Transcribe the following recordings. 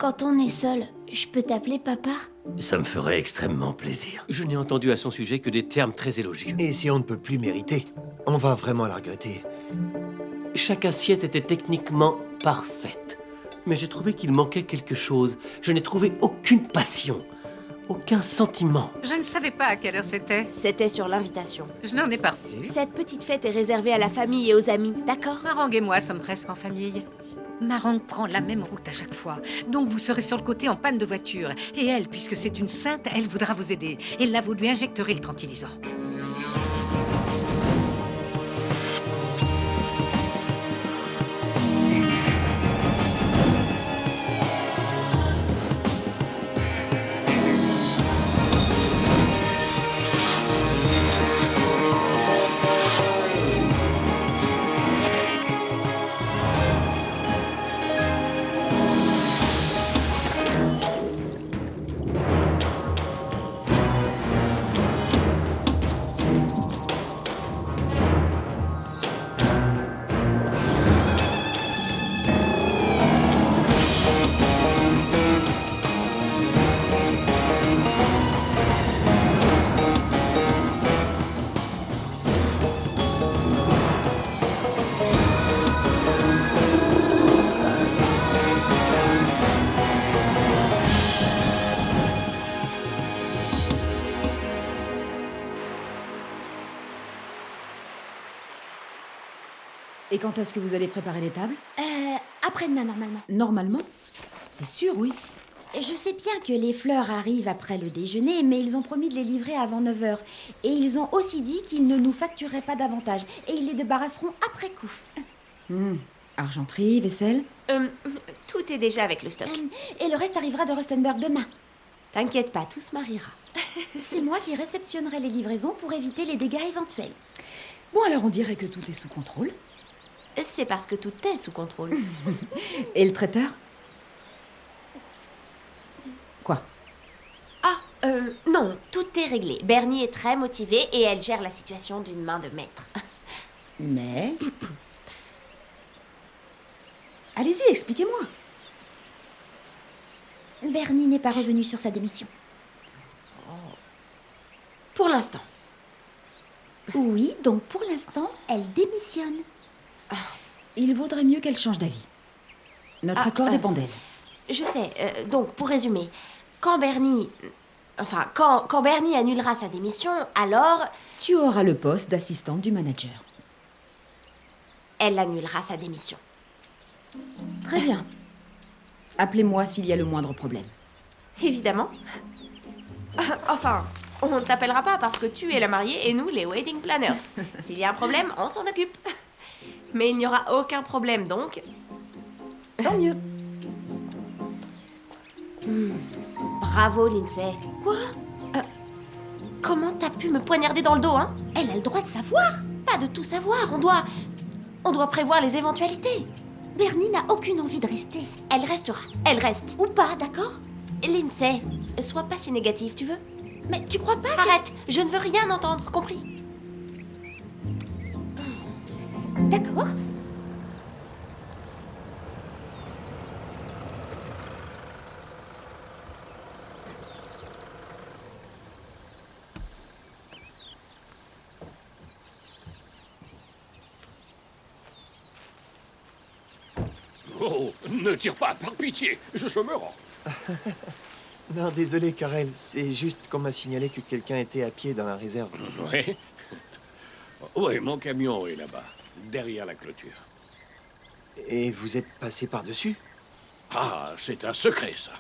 Quand on est seul, je peux t'appeler papa? Ça me ferait extrêmement plaisir. Je n'ai entendu à son sujet que des termes très élogieux. Et si on ne peut plus mériter, on va vraiment la regretter. Chaque assiette était techniquement parfaite. Mais j'ai trouvé qu'il manquait quelque chose. Je n'ai trouvé aucune passion, aucun sentiment. Je ne savais pas à quelle heure c'était. C'était sur l'invitation. Je n'en ai pas reçu. Cette petite fête est réservée à la famille et aux amis, d'accord? Marang et moi sommes presque en famille. Marang prend la même route à chaque fois. Donc vous serez sur le côté en panne de voiture. Et elle, puisque c'est une sainte, elle voudra vous aider. Et là, vous lui injecterez le tranquillisant. Et quand est-ce que vous allez préparer les tables? Après-demain, normalement. Normalement? C'est sûr, oui. Je sais bien que les fleurs arrivent après le déjeuner, mais ils ont promis de les livrer avant 9h. Et ils ont aussi dit qu'ils ne nous factureraient pas davantage. Et ils les débarrasseront après coup. Argenterie, vaisselle? Tout est déjà avec le stock. Et le reste arrivera de Rustenburg demain. T'inquiète pas, tout se mariera. C'est moi qui réceptionnerai les livraisons pour éviter les dégâts éventuels. Bon, alors on dirait que tout est sous contrôle. C'est parce que tout est sous contrôle. Et le traiteur? Quoi? Non, tout est réglé. Bernie est très motivée et elle gère la situation d'une main de maître. Mais... Allez-y, expliquez-moi. Bernie n'est pas revenu sur sa démission. Pour l'instant. Oui, donc pour l'instant, elle démissionne. Il vaudrait mieux qu'elle change d'avis. Notre accord dépend d'elle. Je sais. Donc, pour résumer, quand Bernie... Enfin, quand Bernie annulera sa démission, alors... Tu auras le poste d'assistante du manager. Elle annulera sa démission. Très bien. Appelez-moi s'il y a le moindre problème. Évidemment. Enfin, on ne t'appellera pas parce que tu es la mariée et nous, les wedding planners. S'il y a un problème, on s'en occupe. Mais il n'y aura aucun problème, donc... Tant mieux. Bravo, Lindsay. Quoi? Comment t'as pu me poignarder dans le dos, hein? Elle a le droit de savoir. Pas de tout savoir, on doit prévoir les éventualités. Bernie n'a aucune envie de rester. Elle restera, elle reste. Ou pas, d'accord? Lindsay, sois pas si négative, tu veux? Mais tu crois pas que... Arrête, je ne veux rien entendre, compris? D'accord. Oh, ne tire pas, par pitié, je me rends. Non, désolé, Karel. C'est juste qu'on m'a signalé que quelqu'un était à pied dans la réserve. Oui. Oui, mon camion est là-bas, derrière la clôture. Et vous êtes passé par-dessus? Ah, c'est un secret, ça.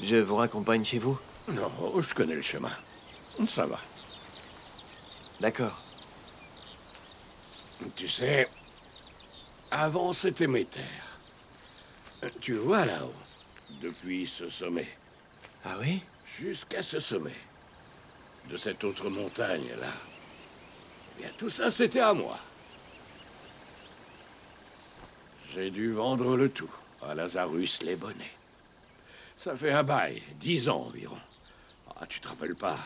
Je vous raccompagne chez vous? Non, je connais le chemin. Ça va. D'accord. Tu sais, avant c'était mes terres. Tu vois là-haut, depuis ce sommet, Ah oui? jusqu'à ce sommet, de cette autre montagne-là, eh bien tout ça c'était à moi. J'ai dû vendre le tout à Lazarus les Bonnets. Ça fait un bail, 10 ans environ. Ah, tu te rappelles pas,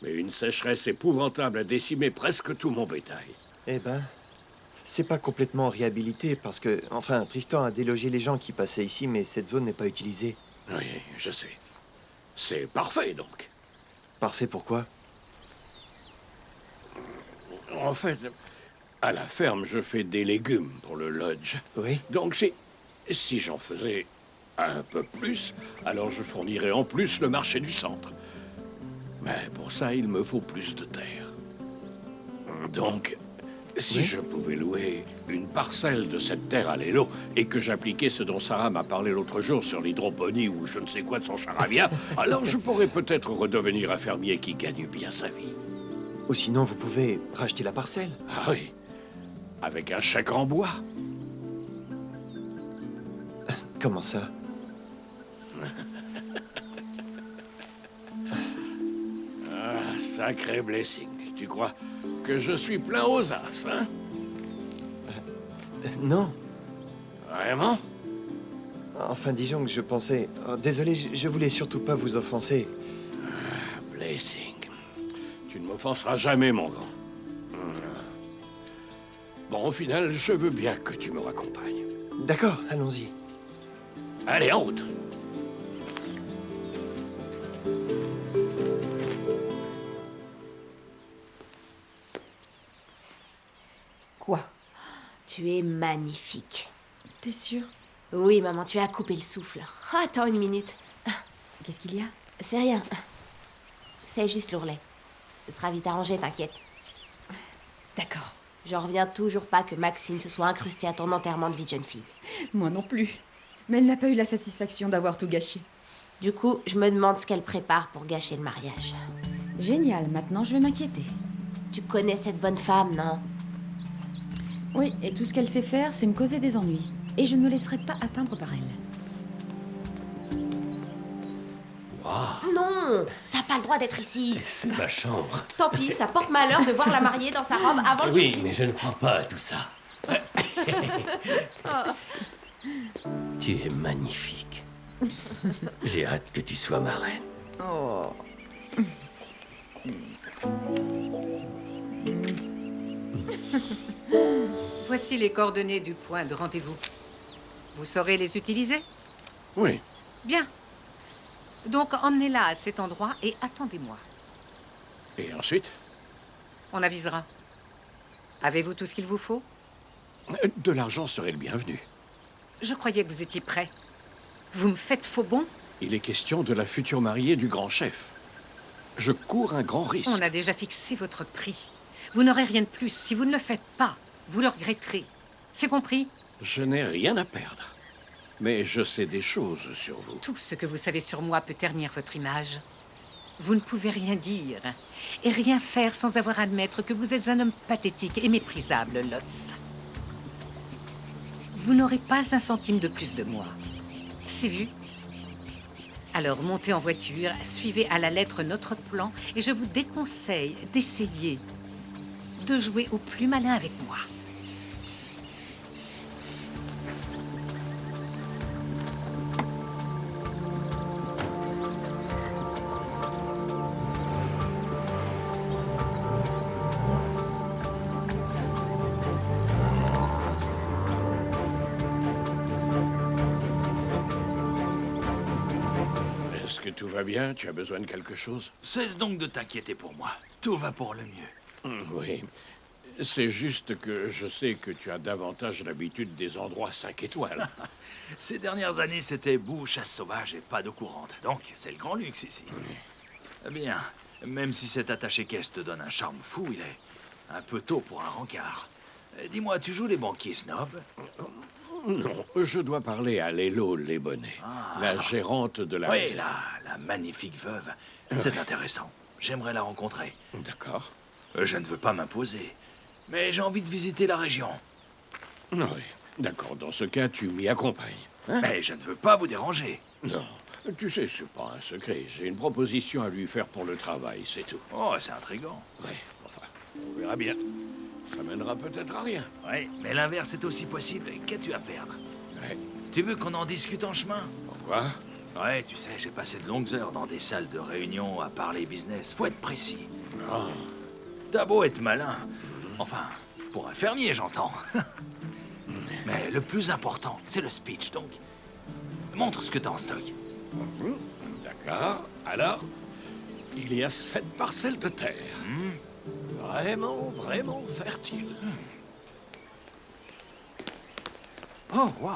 mais une sécheresse épouvantable a décimé presque tout mon bétail. Eh ben, c'est pas complètement réhabilité parce que... Enfin, Tristan a délogé les gens qui passaient ici, mais cette zone n'est pas utilisée. Oui, je sais. C'est parfait, donc. Parfait, pourquoi? En fait, à la ferme, je fais des légumes pour le lodge. Oui? Donc si j'en faisais un peu plus, alors je fournirais en plus le marché du centre. Mais pour ça, il me faut plus de terre. Donc, si Oui? je pouvais louer une parcelle de cette terre à Lelo et que j'appliquais ce dont Sarah m'a parlé l'autre jour sur l'hydroponie ou je ne sais quoi de son charabia, alors je pourrais peut-être redevenir un fermier qui gagne bien sa vie. Ou sinon, vous pouvez racheter la parcelle. Ah oui, avec un chèque en bois. Comment ça? Ah, sacré blessing. Tu crois que je suis plein aux as, hein? Non. Vraiment? Enfin, disons que je pensais... Oh, désolé, je voulais surtout pas vous offenser. Blessing. Tu ne m'offenseras jamais, mon grand. Bon, au final, je veux bien que tu me raccompagnes. D'accord, allons-y. Allez, en route. Quoi? Tu es magnifique. T'es sûre? Oui, maman, tu as coupé le souffle. Ah, attends une minute. Qu'est-ce qu'il y a? C'est rien. C'est juste l'ourlet. Ce sera vite arrangé, t'inquiète. D'accord. J'en reviens toujours pas que Maxine se soit incrustée à ton enterrement de vie de jeune fille. Moi non plus. Mais elle n'a pas eu la satisfaction d'avoir tout gâché. Du coup, je me demande ce qu'elle prépare pour gâcher le mariage. Génial, maintenant je vais m'inquiéter. Tu connais cette bonne femme, non? Oui, et tout ce qu'elle sait faire, c'est me causer des ennuis. Et je ne me laisserai pas atteindre par elle. Non, t'as pas le droit d'être ici. C'est ma chambre. Tant pis, ça porte malheur de voir la mariée dans sa robe avant Oui, qu'il... mais je ne crois pas à tout ça. Tu es magnifique. J'ai hâte que tu sois ma reine. Oh. Voici les coordonnées du point de rendez-vous. Vous saurez les utiliser? Oui. Bien. Donc emmenez-la à cet endroit et attendez-moi. Et ensuite? On avisera. Avez-vous tout ce qu'il vous faut? De l'argent serait le bienvenu. Je croyais que vous étiez prêt. Vous me faites faux bond? Il est question de la future mariée du grand chef. Je cours un grand risque. On a déjà fixé votre prix. Vous n'aurez rien de plus. Si vous ne le faites pas, vous le regretterez. C'est compris? Je n'ai rien à perdre. Mais je sais des choses sur vous. Tout ce que vous savez sur moi peut ternir votre image. Vous ne pouvez rien dire et rien faire sans avoir à admettre que vous êtes un homme pathétique et méprisable, Lotz. Vous n'aurez pas un centime de plus de moi. C'est vu? Alors montez en voiture, suivez à la lettre notre plan et je vous déconseille d'essayer de jouer au plus malin avec moi. Est-ce que tout va bien? Tu as besoin de quelque chose? Cesse donc de t'inquiéter pour moi. Tout va pour le mieux. Oui. C'est juste que je sais que tu as davantage l'habitude des endroits 5 étoiles. Ces dernières années, c'était boue, chasse sauvage et pas d'eau courante. Donc, c'est le grand luxe ici. Eh bien, même si cet attaché-caisse te donne un charme fou, il est un peu tôt pour un rencard. Dis-moi, tu joues les banquiers snobs? Non, je dois parler à Lélo Lesbonnets, la gérante de la... Oui, la magnifique veuve. C'est intéressant. J'aimerais la rencontrer. D'accord. Je ne veux pas m'imposer, mais j'ai envie de visiter la région. Oui, d'accord. Dans ce cas, tu m'y accompagnes. Hein? Mais je ne veux pas vous déranger. Non, tu sais, c'est pas un secret. J'ai une proposition à lui faire pour le travail, c'est tout. Oh, c'est intriguant. Oui, enfin, on verra bien. Ça mènera peut-être à rien. Oui, mais l'inverse est aussi possible. Qu'as-tu à perdre? Ouais. Tu veux qu'on en discute en chemin? Pourquoi? Ouais, tu sais, j'ai passé de longues heures dans des salles de réunion à parler business. Faut être précis. Ah, T'as beau être malin. Enfin, Pour un fermier, j'entends. Mais le plus important, c'est le speech, donc. Montre ce que t'as en stock. D'accord. Alors, il y a 7 parcelles de terre. Vraiment, vraiment fertile. Oh, wow.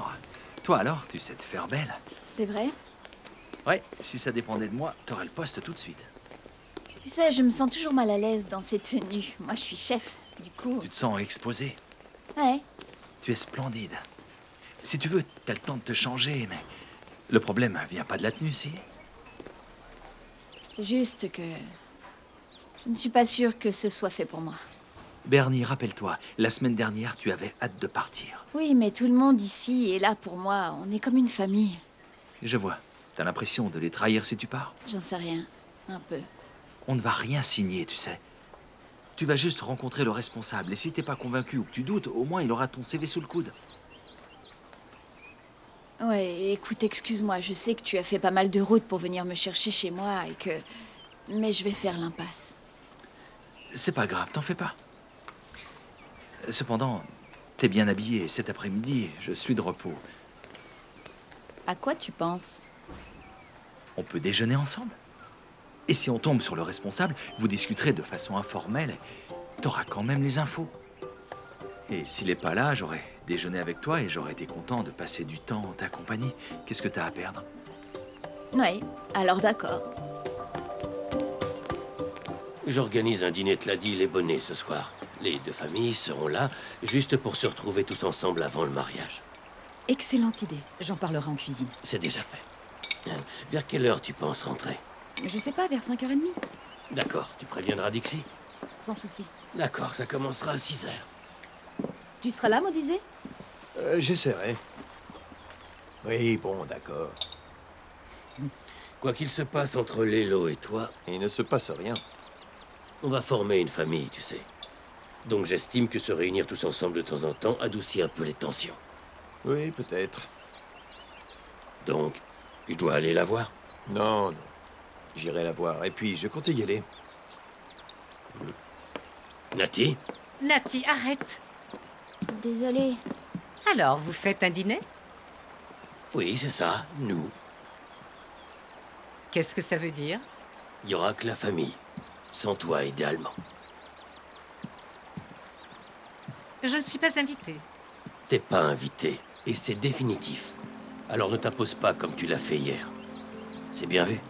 Toi alors, tu sais te faire belle. C'est vrai? Ouais, si ça dépendait de moi, t'aurais le poste tout de suite. Tu sais, je me sens toujours mal à l'aise dans ces tenues. Moi, je suis chef, du coup... Tu te sens exposé. Ouais. Tu es splendide. Si tu veux, t'as le temps de te changer, mais... Le problème vient pas de la tenue, si? C'est juste que... Je ne suis pas sûre que ce soit fait pour moi. Bernie, rappelle-toi, la semaine dernière, tu avais hâte de partir. Oui, mais tout le monde ici est là pour moi. On est comme une famille. Je vois. T'as l'impression de les trahir si tu pars? J'en sais rien. Un peu. On ne va rien signer, tu sais. Tu vas juste rencontrer le responsable, et si t'es pas convaincu ou que tu doutes, au moins il aura ton CV sous le coude. Ouais, écoute, excuse-moi. Je sais que tu as fait pas mal de route pour venir me chercher chez moi et que... Mais je vais faire l'impasse. C'est pas grave, t'en fais pas. Cependant, t'es bien habillé. Cet après-midi, je suis de repos. À quoi tu penses? On peut déjeuner ensemble. Et si on tombe sur le responsable, vous discuterez de façon informelle. T'auras quand même les infos. Et s'il est pas là, j'aurais déjeuné avec toi et j'aurais été content de passer du temps en ta compagnie. Qu'est-ce que t'as à perdre? Ouais, alors d'accord. J'organise un dîner Tladi les bonnets ce soir. Les 2 familles seront là, juste pour se retrouver tous ensemble avant le mariage. Excellente idée. J'en parlerai en cuisine. C'est déjà fait. Vers quelle heure tu penses rentrer? Je sais pas, vers 5h30. D'accord, tu préviendras Dixie? Sans souci. D'accord, ça commencera à 6h. Tu seras là, Modizé? J'essaierai. Oui, bon, d'accord. Quoi qu'il se passe entre Lélo et toi, Il ne se passe rien. on va former une famille, tu sais. Donc j'estime que se réunir tous ensemble de temps en temps adoucit un peu les tensions. Oui, peut-être. Donc, je dois aller la voir? Non, non. J'irai la voir. Et puis, je comptais y aller. Nati? Nati, arrête. Désolée. Alors, vous faites un dîner? Oui, c'est ça, nous. Qu'est-ce que ça veut dire? Il y aura que la famille. Sans toi, idéalement. Je ne suis pas invitée. T'es pas invité, et c'est définitif. Alors ne t'impose pas comme tu l'as fait hier. C'est bien vu?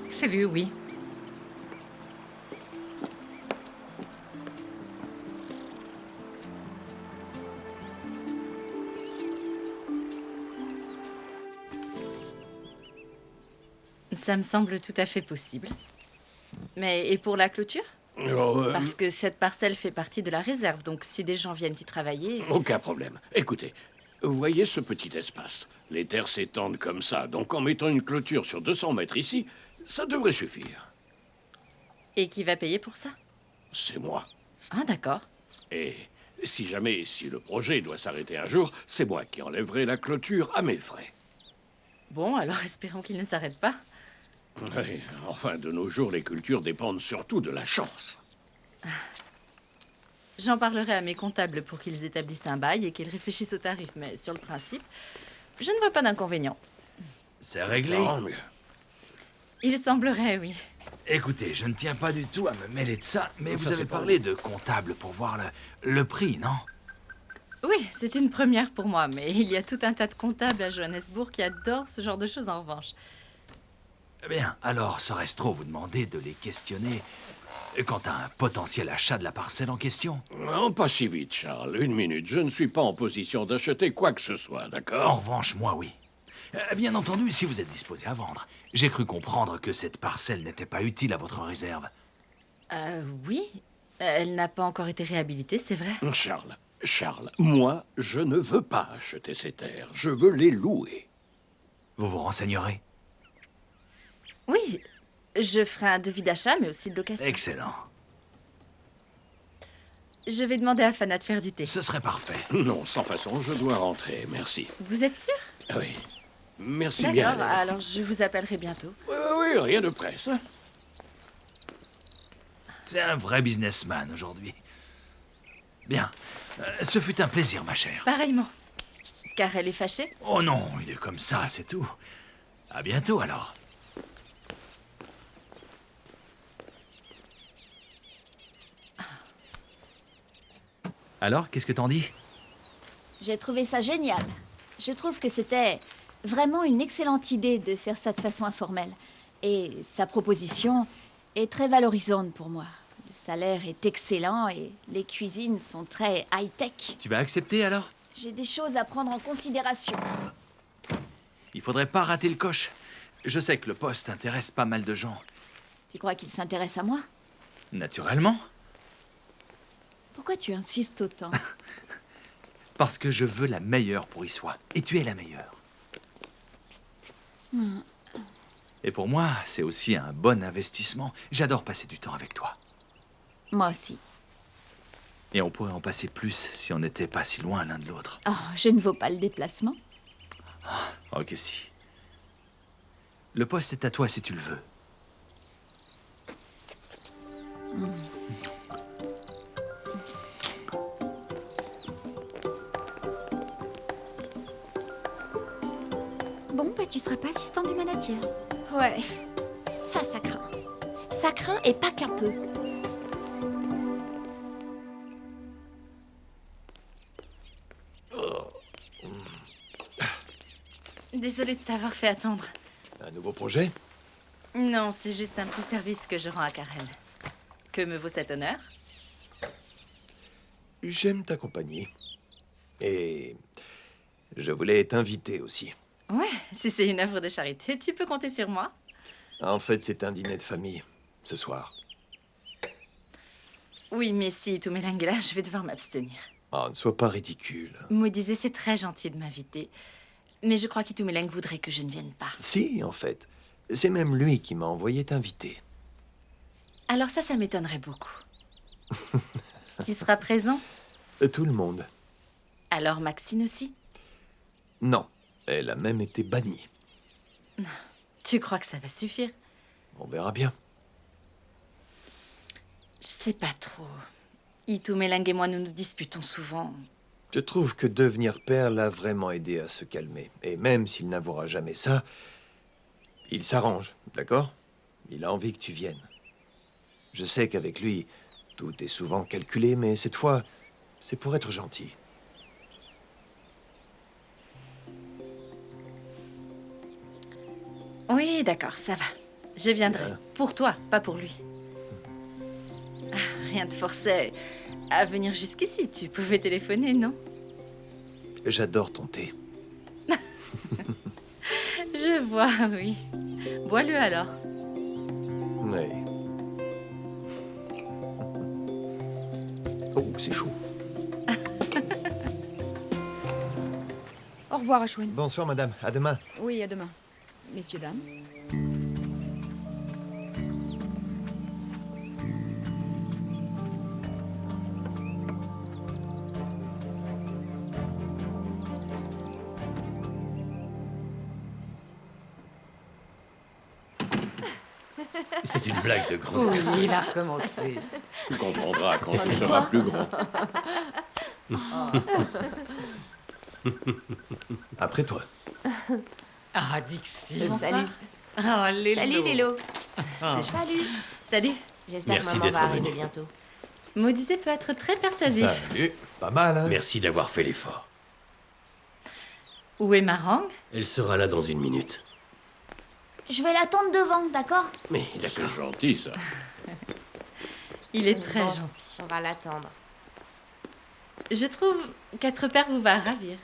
C'est vu, oui. Ça me semble tout à fait possible. Mais et pour la clôture? Parce que cette parcelle fait partie de la réserve, donc si des gens viennent y travailler... Aucun problème. Écoutez, vous voyez ce petit espace? Les terres s'étendent comme ça, donc en mettant une clôture sur 200 mètres ici, ça devrait suffire. Et qui va payer pour ça? C'est moi. Ah, d'accord. Et si le projet doit s'arrêter un jour, c'est moi qui enlèverai la clôture à mes frais. Bon, alors espérons qu'il ne s'arrête pas. Oui, enfin, de nos jours, les cultures dépendent surtout de la chance. J'en parlerai à mes comptables pour qu'ils établissent un bail et qu'ils réfléchissent au tarif, mais sur le principe, je ne vois pas d'inconvénient. C'est réglé. Tant mieux. Il semblerait, oui. Écoutez, je ne tiens pas du tout à me mêler de ça, mais Ça, vous c'est avez pas parlé de comptable pour voir le prix, non? Oui, c'est une première pour moi, mais il y a tout un tas de comptables à Johannesburg qui adorent ce genre de choses en revanche. Eh bien, alors, serait-ce trop vous demander de les questionner quant à un potentiel achat de la parcelle en question? Non, pas si vite, Charles. Une minute. Je ne suis pas en position d'acheter quoi que ce soit, En d'accord? revanche, moi, oui. Bien entendu, si vous êtes disposé à vendre. J'ai cru comprendre que cette parcelle n'était pas utile à votre réserve. Oui. Elle n'a pas encore été réhabilitée, c'est vrai. Charles, moi, je ne veux pas acheter ces terres. Je veux les louer. Vous vous renseignerez? Oui, je ferai un devis d'achat, mais aussi de location. Excellent. Je vais demander à Fana de faire du thé. Ce serait parfait. Non, sans façon, je dois rentrer, merci. Vous êtes sûr? Oui. Merci bien. D'accord, alors je vous appellerai bientôt. Oui, rien de presse. Hein. C'est un vrai businessman aujourd'hui. Bien. Ce fut un plaisir, ma chère. Pareillement. Car elle est fâchée? Oh non, il est comme ça, c'est tout. À bientôt, alors. Alors, qu'est-ce que t'en dis? J'ai trouvé ça génial. Je trouve que c'était vraiment une excellente idée de faire ça de façon informelle. Et sa proposition est très valorisante pour moi. Le salaire est excellent et les cuisines sont très high-tech. Tu vas accepter, alors? J'ai des choses à prendre en considération. Il faudrait pas rater le coche. Je sais que le poste intéresse pas mal de gens. Tu crois qu'il s'intéresse à moi? Naturellement. Pourquoi tu insistes autant? Parce que je veux la meilleure pour Issois. Et tu es la meilleure. Et pour moi, c'est aussi un bon investissement. J'adore passer du temps avec toi. Moi aussi. Et on pourrait en passer plus si on n'était pas si loin l'un de l'autre. Oh, je ne vaux pas le déplacement. Oh que si. Le poste est à toi si tu le veux. Bon, bah tu seras pas assistant du manager. Ouais, ça craint. Ça craint et pas qu'un peu. Désolée de t'avoir fait attendre. Un nouveau projet? Non, c'est juste un petit service que je rends à Karel. Que me vaut cet honneur? J'aime t'accompagner. Et je voulais t'inviter aussi. Ouais, si c'est une œuvre de charité, tu peux compter sur moi. En fait, c'est un dîner de famille, ce soir. Oui, mais si tout mélange est là, je vais devoir m'abstenir. Oh, ne sois pas ridicule. Mo disait, c'est très gentil de m'inviter. Mais je crois qu'Itumeleng voudrait que je ne vienne pas. Si, en fait. C'est même lui qui m'a envoyé t'inviter. Alors ça m'étonnerait beaucoup. Qui sera présent? Tout le monde. Alors Maxine aussi? Non, elle a même été bannie. Tu crois que ça va suffire? On verra bien. Je sais pas trop. Itumeleng et moi, nous nous disputons souvent. Je trouve que devenir père l'a vraiment aidé à se calmer. Et même s'il n'avouera jamais ça, il s'arrange, d'accord? Il a envie que tu viennes. Je sais qu'avec lui, tout est souvent calculé, mais cette fois, c'est pour être gentil. Oui, d'accord, ça va. Je viendrai. Bien. Pour toi, pas pour lui. Ah, rien de forcé à venir jusqu'ici. Tu pouvais téléphoner, non? J'adore ton thé. Je vois, oui. Bois-le alors. Oui. Oh, c'est chaud. Au revoir, Ashwin. Bonsoir, madame. À demain. Oui, à demain. Messieurs, dames. C'est une blague de grande Oh, personne. il a recommencé. Tu comprendras quand tu seras plus grand. Après toi. Ah, Dixie. Salut. Oh, Lélo. Salut Lélo. C'est gentil. Salut. J'espère que Merci maman d'être va arriver venu. bientôt. Mo disait peut être très persuasif. Salut. Pas mal, hein? Merci d'avoir fait l'effort. Où est Marang? Elle sera là dans une minute. Je vais l'attendre devant, d'accord? Mais d'accord. C'est gentil, ça. Il est très Bon, gentil. On va l'attendre. Je trouve qu'être père vous va ravir.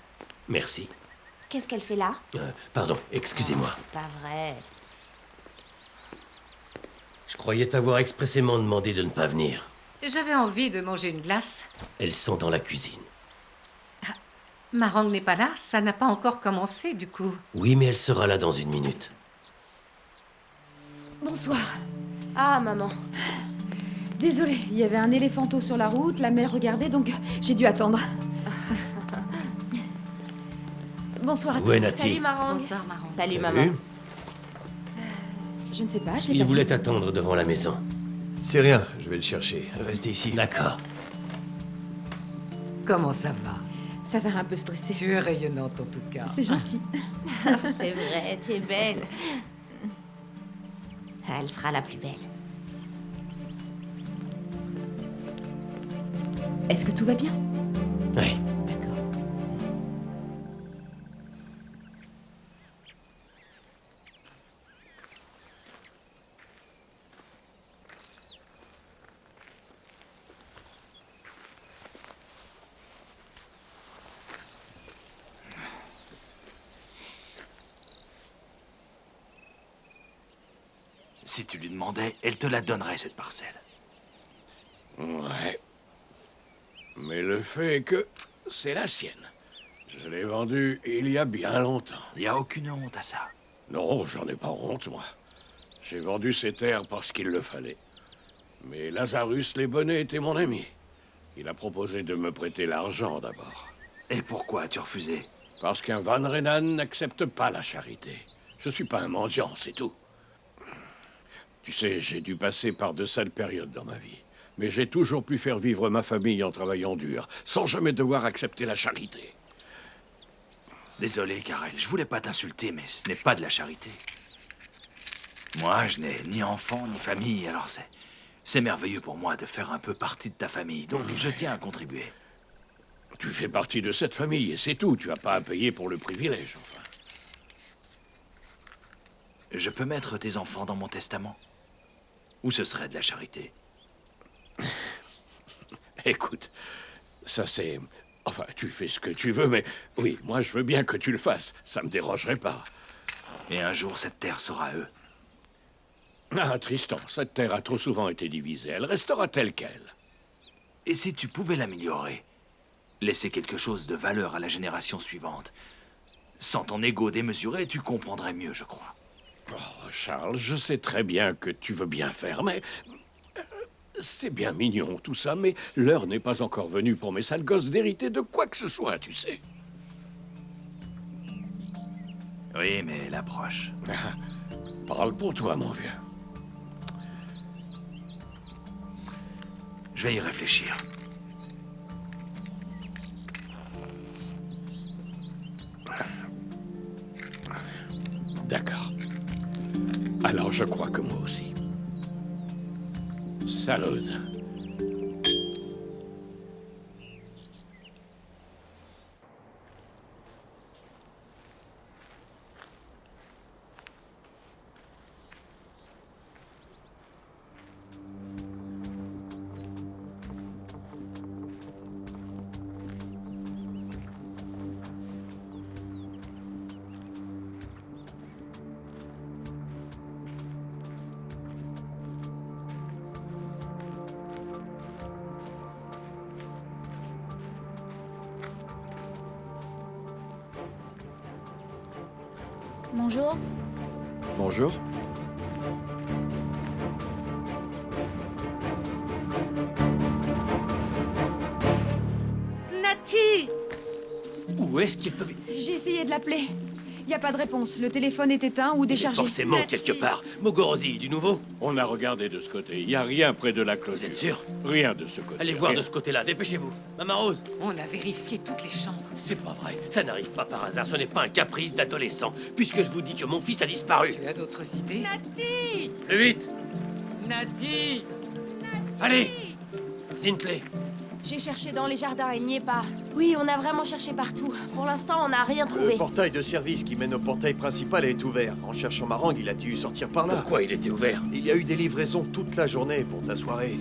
Merci. Qu'est-ce qu'elle fait là? Pardon, excusez-moi. C'est pas vrai. Je croyais t'avoir expressément demandé de ne pas venir. J'avais envie de manger une glace. Elles sont dans la cuisine. Marang n'est pas là, ça n'a pas encore commencé, du coup. Oui, mais elle sera là dans une minute. Bonsoir. Ah, maman. Désolée, il y avait un éléphanteau sur la route, la mère regardait, donc j'ai dû attendre. Bonsoir à tous. Où est Nati? Salut Marang. Bonsoir, Marang. Salut maman. Je ne sais pas, je l'ai Il pas vu. voulait t'attendre devant la maison. C'est rien, je vais le chercher. Restez ici. D'accord. Comment ça va? Ça va un peu stresser. Tu es rayonnante en tout cas. C'est gentil. C'est vrai, tu es belle. Elle sera la plus belle. Est-ce que tout va bien? Oui. D'accord. Si tu lui demandais, elle te la donnerait, cette parcelle. Ouais. Mais le fait est que c'est la sienne. Je l'ai vendue il y a bien longtemps. Il n'y a aucune honte à ça. Non, j'en ai pas honte, moi. J'ai vendu ces terres parce qu'il le fallait. Mais Lazarus Les Bonnets était mon ami. Il a proposé de me prêter l'argent d'abord. Et pourquoi as-tu refusé? Parce qu'un Van Renan n'accepte pas la charité. Je suis pas un mendiant, c'est tout. Tu sais, j'ai dû passer par de sales périodes dans ma vie. Mais j'ai toujours pu faire vivre ma famille en travaillant dur, sans jamais devoir accepter la charité. Désolé, Karel, je voulais pas t'insulter, mais ce n'est pas de la charité. Moi, je n'ai ni enfant, ni famille, alors c'est merveilleux pour moi de faire un peu partie de ta famille, donc je tiens à contribuer. Tu fais partie de cette famille, et c'est tout. Tu n'as pas à payer pour le privilège, enfin. Je peux mettre tes enfants dans mon testament? Ou ce serait de la charité? Écoute, ça c'est... Enfin, tu fais ce que tu veux, mais... Oui, moi je veux bien que tu le fasses. Ça me dérangerait pas. Et un jour, cette terre sera à eux. Ah, Tristan, cette terre a trop souvent été divisée. Elle restera telle qu'elle. Et si tu pouvais l'améliorer? Laisser quelque chose de valeur à la génération suivante. Sans ton ego démesuré, tu comprendrais mieux, je crois. Oh, Charles, je sais très bien que tu veux bien faire, mais... c'est bien mignon, tout ça, mais l'heure n'est pas encore venue pour mes sales gosses d'hériter de quoi que ce soit, tu sais. Oui, mais elle approche. Parle pour toi, mon vieux. Je vais y réfléchir. D'accord. Alors je crois que moi aussi. Salud. Bonjour. Bonjour. Nati! Où est-ce qu'il peut... J'ai essayé de l'appeler. Y a pas de réponse. Le téléphone est éteint ou déchargé. Forcément, Nati. quelque part. Mogorosi, du nouveau? On a regardé de ce côté. Il n'y a rien près de la Vous clôture. êtes sûr? Rien de ce côté. Allez voir Rien. de ce côté-là, dépêchez-vous. Maman Rose, On a vérifié toutes les chambres. c'est pas vrai. Ça n'arrive pas par hasard. Ce n'est pas un caprice d'adolescent. Puisque je vous dis que mon fils a disparu. Tu as d'autres idées? Nati! Plus vite. Nati! Allez. Zintley. J'ai cherché dans les jardins, il n'y est pas. Oui, on a vraiment cherché partout. Pour l'instant, on n'a rien trouvé. Le portail de service qui mène au portail principal est ouvert. En cherchant Marang, il a dû sortir par là. Pourquoi il était ouvert? Il y a eu des livraisons toute la journée pour ta soirée.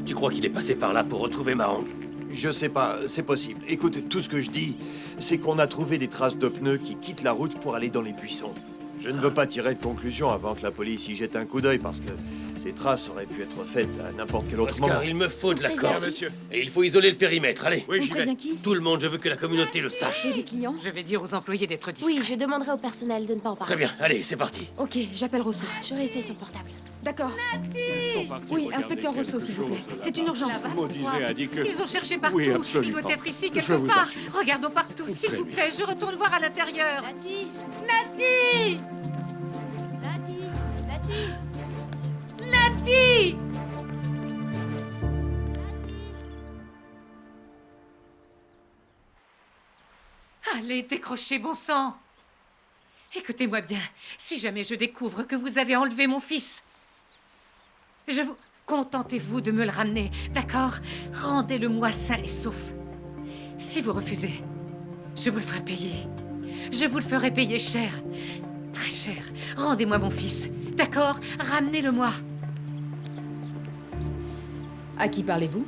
Tu crois qu'il est passé par là pour retrouver Marang? Je sais pas, c'est possible. Écoute, tout ce que je dis, c'est qu'on a trouvé des traces de pneus qui quittent la route pour aller dans les buissons. Je ne veux pas tirer de conclusion avant que la police y jette un coup d'œil parce que ces traces auraient pu être faites à n'importe quel autre moment. Oscar, il me faut de la Très bien, corde. monsieur. Et il faut isoler le périmètre, allez. Oui, On j'y vais. prévient qui? Tout le monde, je veux que la communauté le sache. Et les clients? Je vais dire aux employés d'être discrets. Oui, je demanderai au personnel de ne pas en parler. Très bien, allez, c'est parti. Ok, j'appelle Rousseau. Je réessaye son portable. D'accord. Ils sont partis Oui, regarder inspecteur quelque Rousseau, s'il vous plaît. chose C'est une urgence. là-bas. Maudizet a dit que... Ils ont cherché partout. Oui, Il absolument. doit être ici Je quelque vous part. assure. Regardons partout, s'il Très vous bien. plaît. Je retourne voir à l'intérieur. Nati! Nati! Nati! Nati! Nati! Nati! Allez, décrochez, bon sang! Écoutez-moi bien, si jamais je découvre que vous avez enlevé mon fils, je vous... Contentez-vous de me le ramener, d'accord? Rendez-le-moi sain et sauf. Si vous refusez, je vous le ferai payer. Je vous le ferai payer cher. Très cher. Rendez-moi mon fils, d'accord? Ramenez-le-moi. À qui parlez-vous?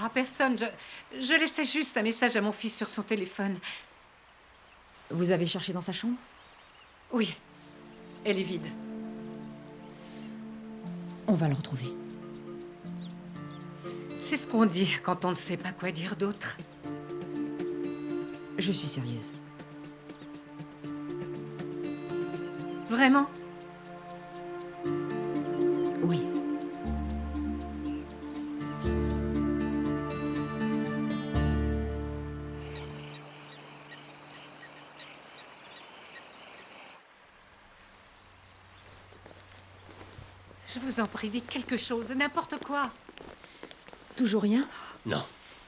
Ah, personne. Je laissais juste un message à mon fils sur son téléphone. Vous avez cherché dans sa chambre? Oui, elle est vide. On va le retrouver. C'est ce qu'on dit quand on ne sait pas quoi dire d'autre. Je suis sérieuse. Vraiment? Oui. Je vous en prie, dites quelque chose, n'importe quoi. Toujours rien? Non.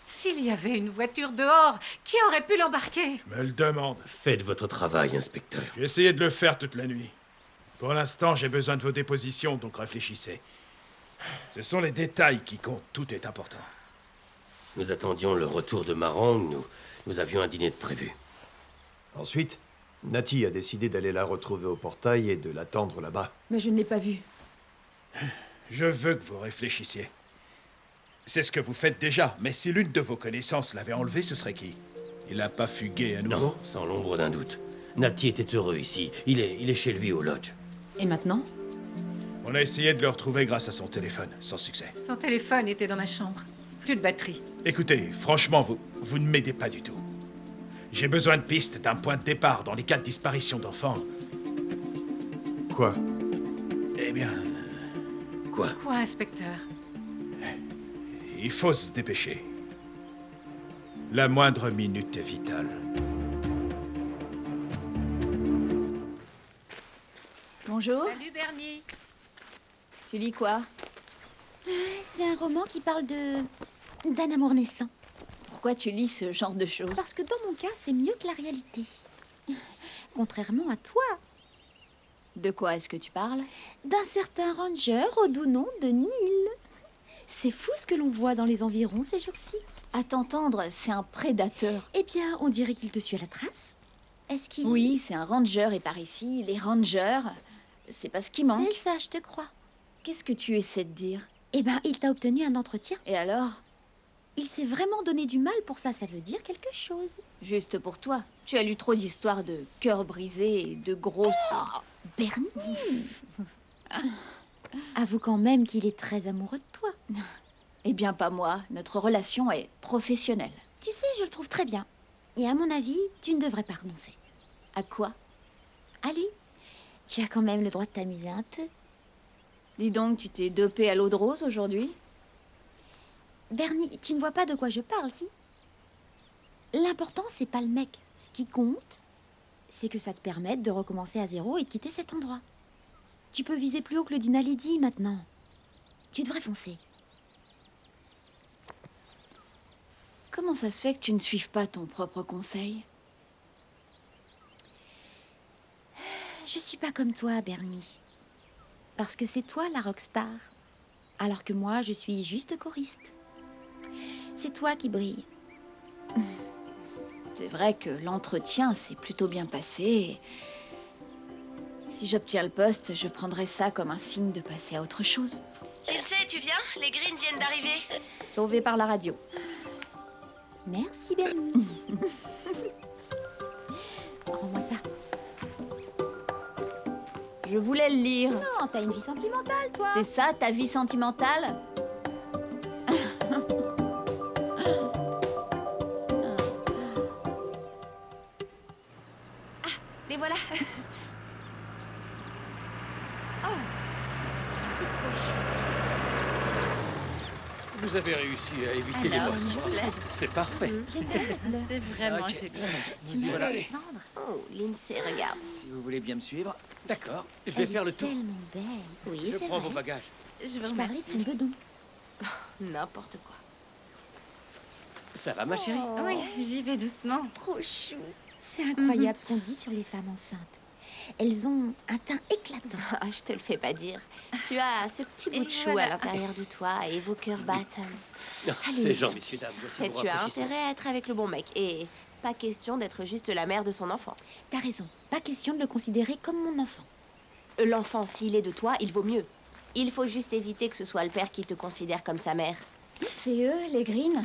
S'il y avait une voiture dehors, qui aurait pu l'embarquer? Je me le demande. Faites votre travail, inspecteur. J'ai essayé de le faire toute la nuit. Pour l'instant, j'ai besoin de vos dépositions, donc réfléchissez. Ce sont les détails qui comptent, tout est important. Nous attendions le retour de Marang, nous avions un dîner de prévu. Ensuite, Nati a décidé d'aller la retrouver au portail et de l'attendre là-bas. Mais je ne l'ai pas vue. Je veux que vous réfléchissiez. C'est ce que vous faites déjà, mais si l'une de vos connaissances l'avait enlevé, ce serait qui? Il n'a pas fugué à nouveau? Non, sans l'ombre d'un doute. Nati était heureux ici. Il est chez lui au lodge. Et maintenant? On a essayé de le retrouver grâce à son téléphone, sans succès. Son téléphone était dans ma chambre. Plus de batterie. Écoutez, franchement, vous ne m'aidez pas du tout. J'ai besoin de pistes, d'un point de départ dans les cas de disparition d'enfants. Quoi? Eh bien, Quoi? Quoi, inspecteur? il faut se dépêcher. La moindre minute est vitale. Bonjour, Salut, Bernie. tu lis quoi? C'est un roman qui parle d'un amour naissant. Pourquoi tu lis ce genre de choses? Parce que dans mon cas, c'est mieux que la réalité. Contrairement à toi, De quoi est-ce que tu parles? d'un certain ranger au doux nom de Neil. C'est fou ce que l'on voit dans les environs ces jours-ci. À t'entendre, c'est un prédateur. Eh bien, on dirait qu'il te suit à la trace. Est-ce qu'il... Oui, c'est un ranger et par ici, les rangers, c'est pas ce qui manque. C'est ça, je te crois. Qu'est-ce que tu essaies de dire? Eh ben, il t'a obtenu un entretien. Et alors? Il s'est vraiment donné du mal pour ça, ça veut dire quelque chose. Juste pour toi. Tu as lu trop d'histoires de cœurs brisés et de grosses... Bernie Avoue quand même qu'il est très amoureux de toi. Eh bien, pas moi. Notre relation est professionnelle. Tu sais, je le trouve très bien. Et à mon avis, tu ne devrais pas renoncer. À quoi? À lui. Tu as quand même le droit de t'amuser un peu. Dis donc, tu t'es dopé à l'eau de rose aujourd'hui? Bernie, tu ne vois pas de quoi je parle, si? L'important, c'est pas le mec. Ce qui compte, c'est que ça te permette de recommencer à zéro et de quitter cet endroit. Tu peux viser plus haut que le Dina Lady maintenant. Tu devrais foncer. Comment ça se fait que tu ne suives pas ton propre conseil? Je suis pas comme toi, Bernie. Parce que c'est toi la rockstar. Alors que moi, je suis juste choriste. C'est toi qui brille. C'est vrai que l'entretien s'est plutôt bien passé. Si j'obtiens le poste, je prendrai ça comme un signe de passer à autre chose. Lindsay, tu viens? Les Greens viennent d'arriver. Sauvé par la radio. Merci, Bernie. Rends-moi ça. Je voulais le lire. Non, t'as une vie sentimentale, toi. C'est ça, ta vie sentimentale? Les voilà. C'est trop chou. Vous avez réussi à éviter les Alors, bosses. ça vous plaît C'est parfait. J'aime bien la couleur. C'est vraiment Ok. joli. Tu Vous y m'aimes, voilà. Alexandre? Oh, Lindsay, regarde. Si vous voulez bien me suivre. D'accord, je Elle vais est faire le tour. tellement belle. Oui, Je c'est prends vrai. vos bagages. Je vous Je parlais de son remercie. bedon. N'importe quoi. Ça va, ma chérie? Oui, j'y vais doucement. Trop chou. C'est incroyable ce qu'on dit sur les femmes enceintes. Elles ont un teint éclatant. Ah, je te le fais pas dire. Tu as ce petit bout Et de chou voilà. à l'intérieur de toi et vos cœurs battent. Non, Allez, c'est Jean, messieurs, dames. Voici Et vos tu as rafraîchissements. intérêt à être avec le bon mec. Et pas question d'être juste la mère de son enfant. T'as raison. Pas question de le considérer comme mon enfant. L'enfant, s'il est de toi, il vaut mieux. Il faut juste éviter que ce soit le père qui te considère comme sa mère. C'est eux, les Green?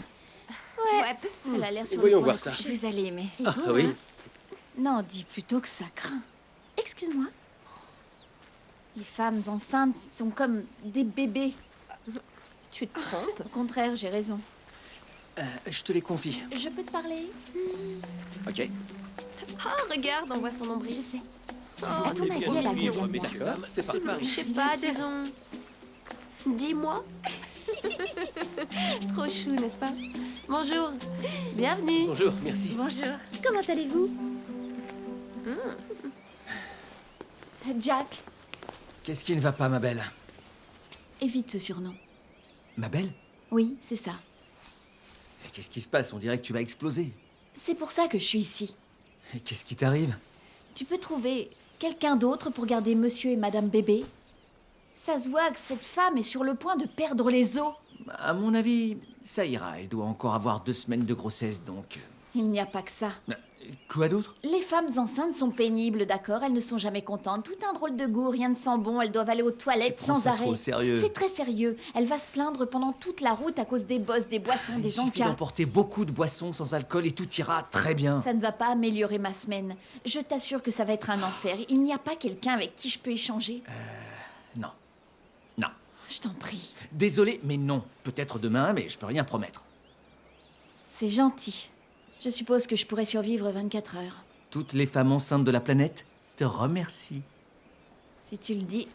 Ouais. Elle a l'air sur Voyons le point voir de ça. coucher. Vous allez aimer. C'est Ah beau, oui. hein? Non, dis plutôt que ça craint. Excuse-moi. Les femmes enceintes sont comme des bébés. Tu te trompes. Au contraire, j'ai raison. Je te les confie. Je peux te parler? Ok. Oh, regarde, on voit son nombril. Je sais. Oh, À ton C'est avis, bien elle de a suivre, combien de mois? messieurs, dames. C'est parti. je sais pas, disons... 10 mois. Trop chou, n'est-ce pas? Bonjour. Bienvenue. Bonjour, merci. Bonjour. Comment allez-vous? Jack, Qu'est-ce qui ne va pas, ma belle? évite ce surnom. Ma belle? Oui, c'est ça. Et qu'est-ce qui se passe? On dirait que tu vas exploser. C'est pour ça que je suis ici. Et qu'est-ce qui t'arrive? Tu peux trouver quelqu'un d'autre pour garder monsieur et madame bébé? Ça se voit que cette femme est sur le point de perdre les os. À mon avis, ça ira. Elle doit encore avoir 2 semaines de grossesse, donc... Il n'y a pas que ça. Quoi d'autre? Les femmes enceintes sont pénibles, d'accord? Elles ne sont jamais contentes. Tout un drôle de goût, rien ne sent bon. Elles doivent aller aux toilettes Tu prends sans ça arrêt. trop au sérieux. C'est très sérieux. Elle va se plaindre pendant toute la route à cause des bosses, des boissons, Il des suffit encas. d'emporter beaucoup de boissons sans alcool et tout ira très bien. Ça ne va pas améliorer ma semaine. Je t'assure que ça va être un enfer. Il n'y a pas quelqu'un avec qui je peux échanger. Non. Non. Je t'en prie. Désolé, mais non. Peut-être demain, mais je peux rien promettre. C'est gentil. Je suppose que je pourrais survivre 24 heures. Toutes les femmes enceintes de la planète te remercient. Si tu le dis.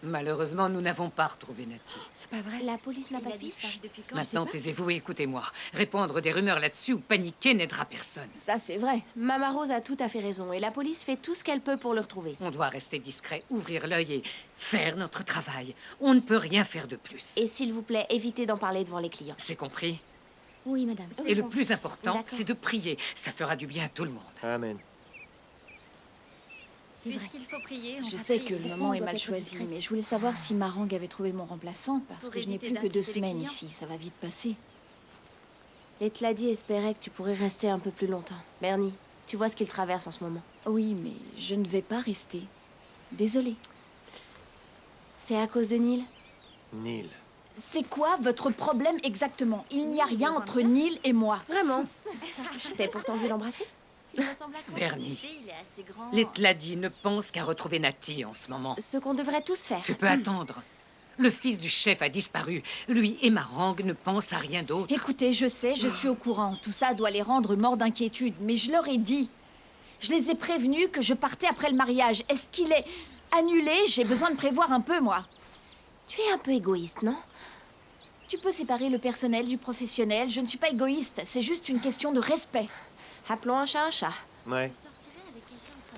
Malheureusement, nous n'avons pas retrouvé Nati. C'est pas vrai. La police n'a pas de piste. Maintenant, taisez-vous et écoutez-moi. Répandre des rumeurs là-dessus ou paniquer n'aidera personne. Ça, c'est vrai. Mama Rose a tout à fait raison et la police fait tout ce qu'elle peut pour le retrouver. On doit rester discret, ouvrir l'œil et faire notre travail. On ne peut rien faire de plus. Et s'il vous plaît, évitez d'en parler devant les clients. C'est compris? Oui, madame. Et le plus important, D'accord. c'est de prier. Ça fera du bien à tout le monde. Amen. C'est vrai. Puisqu'il faut prier, on Je va sais prier. que le Pourquoi moment on est doit mal être choisi, discrète? mais je voulais savoir si Marang avait trouvé mon remplaçant, parce Pour que je n'ai éviter plus que 2 d'inquiéter les semaines clients. ici. Ça va vite passer. Les Tladi espéraient que tu pourrais rester un peu plus longtemps. Bernie, tu vois ce qu'il traverse en ce moment. Oui, mais je ne vais pas rester. Désolée. C'est à cause de Neil? Neil. C'est quoi votre problème exactement? Il n'y a rien entre Neil et moi. Vraiment? Je t'ai pourtant vu l'embrasser. Bernie, Tu sais, il est assez grand. les Tladi ne pensent qu'à retrouver Nati en ce moment. Ce qu'on devrait tous faire. Tu peux attendre. Le fils du chef a disparu. Lui et Marang ne pensent à rien d'autre. Écoutez, je sais, je suis au courant. Tout ça doit les rendre morts d'inquiétude, mais je leur ai dit. Je les ai prévenus que je partais après le mariage. Est-ce qu'il est annulé? J'ai besoin de prévoir un peu, moi. Tu es un peu égoïste, non? Tu peux séparer le personnel du professionnel. Je ne suis pas égoïste, c'est juste une question de respect. Appelons un chat un chat. Ouais.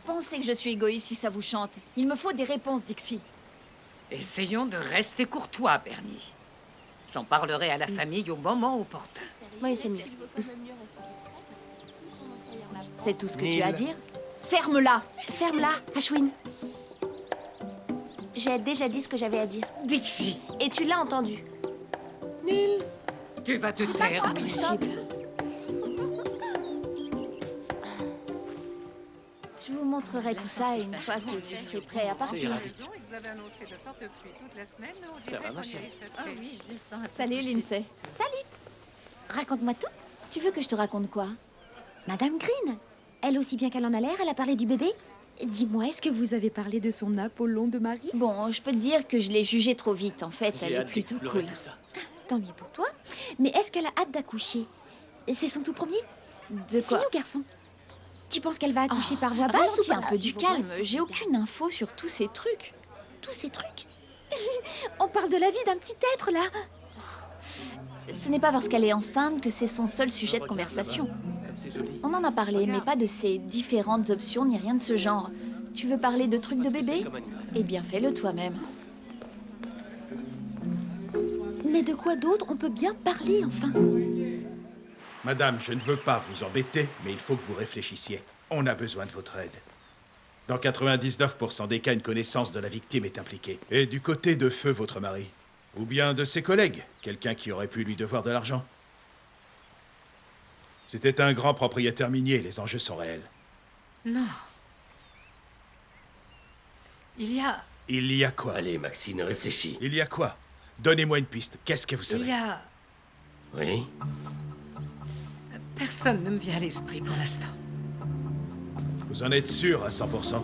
Pensez que je suis égoïste si ça vous chante. Il me faut des réponses, Dixie. Essayons de rester courtois, Bernie. J'en parlerai à la famille au moment opportun. Oui, c'est mieux. C'est tout ce que Neil. tu as à dire? Ferme-la! Ferme-la, Ashwin. J'ai déjà dit ce que j'avais à dire. Dixie, Et tu l'as entendu. tu vas te taire. Impossible. Je vous montrerai tout ça une fois que vous serez prêt à partir. Ils avaient annoncé de fortes pluies toute la semaine. Ça va, ma chérie? Ah oui, je les sens un peu Salut, touchés. Lindsay. Raconte-moi tout. Tu veux que je te raconte quoi? Madame Green, elle aussi bien qu'elle en a l'air, elle a parlé du bébé. Dis-moi, est-ce que vous avez parlé de son Apollon de Marie? Bon, je peux te dire que je l'ai jugée trop vite. En fait, elle J'ai est hâte plutôt d'explorer cool. tout ça. Tant mieux pour toi. Mais est-ce qu'elle a hâte d'accoucher? C'est son tout premier? De quoi? Fille ou garçon? Tu penses qu'elle va accoucher par voie basse ou Ralentis par un peu du calme. J'ai aucune info sur tous ces trucs. Tous ces trucs? On parle de la vie d'un petit être, là. Ce n'est pas parce qu'elle est enceinte que c'est son seul sujet de conversation. On en a parlé, mais pas de ces différentes options ni rien de ce genre. Tu veux parler de trucs de bébé? Eh bien, fais-le toi-même. Mais de quoi d'autre on peut bien parler, enfin? Madame, je ne veux pas vous embêter, mais il faut que vous réfléchissiez. On a besoin de votre aide. Dans 99% des cas, une connaissance de la victime est impliquée. Et du côté de Feu, votre mari. Ou bien de ses collègues, quelqu'un qui aurait pu lui devoir de l'argent. C'était un grand propriétaire minier, les enjeux sont réels. Non. Il y a quoi? Allez, Maxine, réfléchis. Il y a quoi? Donnez-moi une piste. Qu'est-ce que vous savez? Il y a... Oui? Personne ne me vient à l'esprit pour l'instant. Vous en êtes sûr à 100%?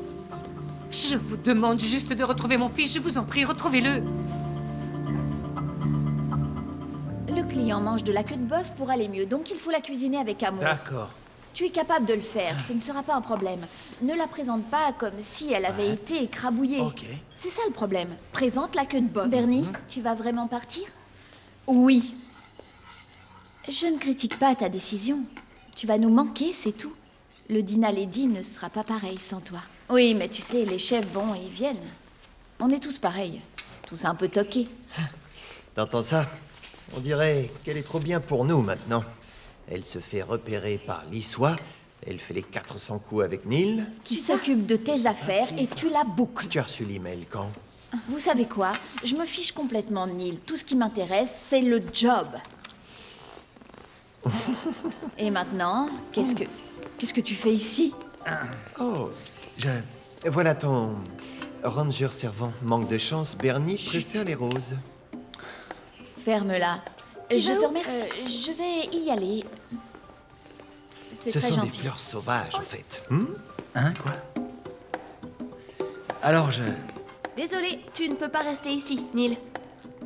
Je vous demande juste de retrouver mon fils, je vous en prie, retrouvez-le. Le client mange de la queue de bœuf pour aller mieux, donc il faut la cuisiner avec amour. D'accord. Tu es capable de le faire, ce ne sera pas un problème. Ne la présente pas comme si elle avait été écrabouillée. Ok. C'est ça le problème. Présente la queue de bœuf. Bernie, tu vas vraiment partir? Oui. Je ne critique pas ta décision. Tu vas nous manquer, c'est tout. Le dîner Lady ne sera pas pareil sans toi. Oui, mais tu sais, les chefs vont et viennent. On est tous pareils. Tous un peu toqués. T'entends ça? On dirait qu'elle est trop bien pour nous maintenant. Elle se fait repérer par Lissois, elle fait les 400 coups avec Neil. Tu t'occupes de tes affaires et tu la boucles. Tu as reçu l'email quand? Vous savez quoi? Je me fiche complètement de Neil. Tout ce qui m'intéresse, c'est le job. Et maintenant, qu'est-ce que tu fais ici? Oh, voilà ton ranger servant. Manque de chance, Bernie préfère les roses. Ferme-la. Tu Je vas te où? remercie. Je vais y aller. C'est Ce très sont gentil. des fleurs sauvages, en fait. Hein, quoi? Alors, Désolé, tu ne peux pas rester ici, Neil.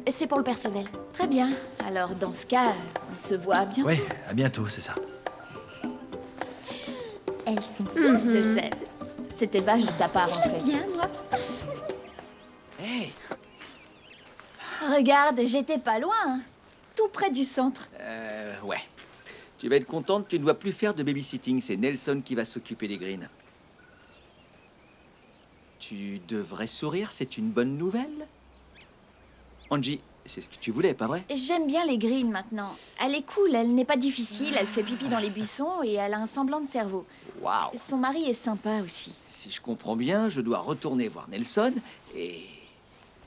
C'est pour le personnel. Très bien. Alors, dans ce cas, on se voit bientôt. Ouais, à bientôt, c'est ça. Elles sont splendides. Je sais. C'était vache de ta part, en fait. Bien, moi. Hey, Regarde, j'étais pas loin. Hein. Tout près du centre. ouais. Tu vas être contente, tu ne dois plus faire de babysitting. C'est Nelson qui va s'occuper des greens. Tu devrais sourire, c'est une bonne nouvelle. Angie, c'est ce que tu voulais, pas vrai? J'aime bien les greens maintenant. Elle est cool, elle n'est pas difficile, elle fait pipi dans les buissons et elle a un semblant de cerveau. Waouh! Son mari est sympa aussi. Si je comprends bien, je dois retourner voir Nelson et...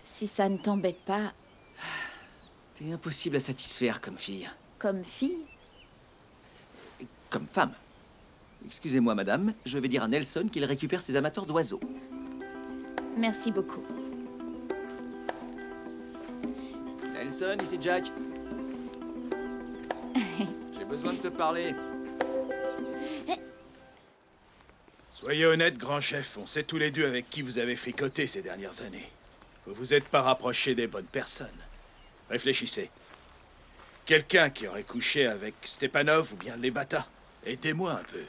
Si ça ne t'embête pas, T'es impossible à satisfaire comme fille. comme fille. Comme femme. Excusez-moi, madame, je vais dire à Nelson qu'il récupère ses amateurs d'oiseaux. Merci beaucoup. Nelson, ici Jack. J'ai besoin de te parler. Soyez honnête, grand chef, on sait tous les deux avec qui vous avez fricoté ces dernières années. Vous vous êtes pas rapproché des bonnes personnes. Réfléchissez. Quelqu'un qui aurait couché avec Stepanov ou bien Lebata. Aidez-moi un peu.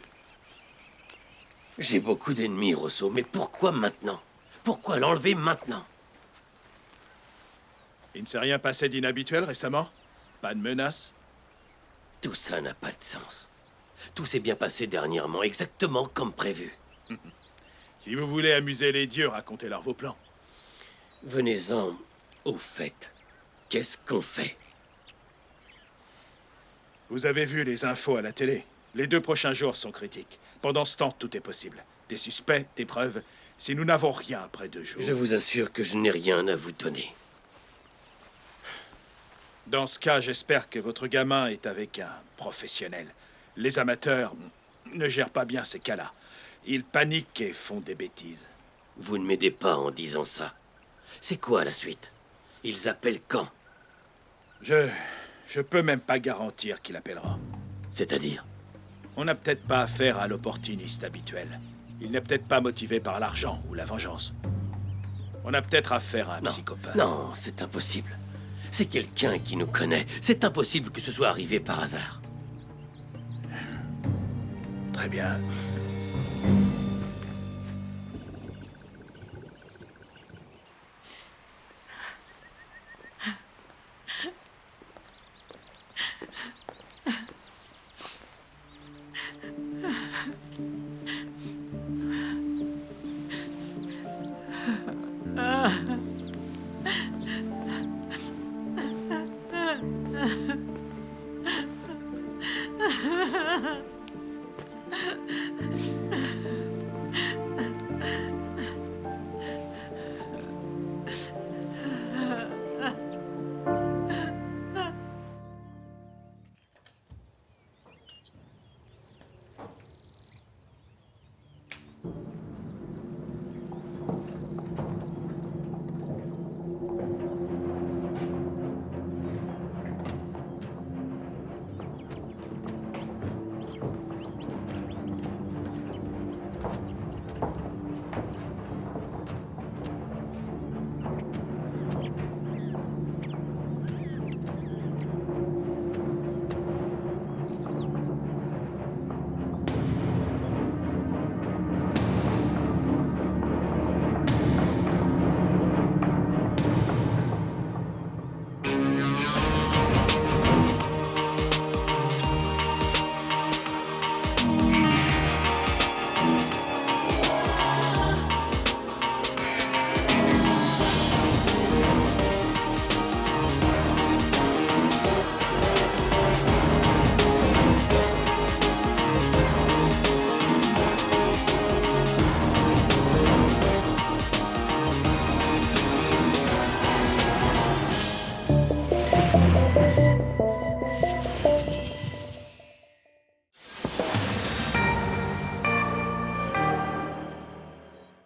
J'ai beaucoup d'ennemis, Rosso, mais pourquoi maintenant? Pourquoi l'enlever maintenant? Il ne s'est rien passé d'inhabituel récemment? Pas de menace? Tout ça n'a pas de sens. Tout s'est bien passé dernièrement, exactement comme prévu. Si vous voulez amuser les dieux, racontez-leur vos plans. Venez-en au fait. Qu'est-ce qu'on fait? Vous avez vu les infos à la télé. Les 2 prochains jours sont critiques. Pendant ce temps, tout est possible. Des suspects, des preuves. Si nous n'avons rien après 2 jours... Je vous assure que je n'ai rien à vous donner. Dans ce cas, j'espère que votre gamin est avec un professionnel. Les amateurs ne gèrent pas bien ces cas-là. Ils paniquent et font des bêtises. Vous ne m'aidez pas en disant ça. C'est quoi la suite? Ils appellent quand? Je peux même pas garantir qu'il appellera. C'est-à-dire? On n'a peut-être pas affaire à l'opportuniste habituel. Il n'est peut-être pas motivé par l'argent ou la vengeance. On a peut-être affaire à un psychopathe. Non, c'est impossible. C'est quelqu'un qui nous connaît. C'est impossible que ce soit arrivé par hasard. Très bien.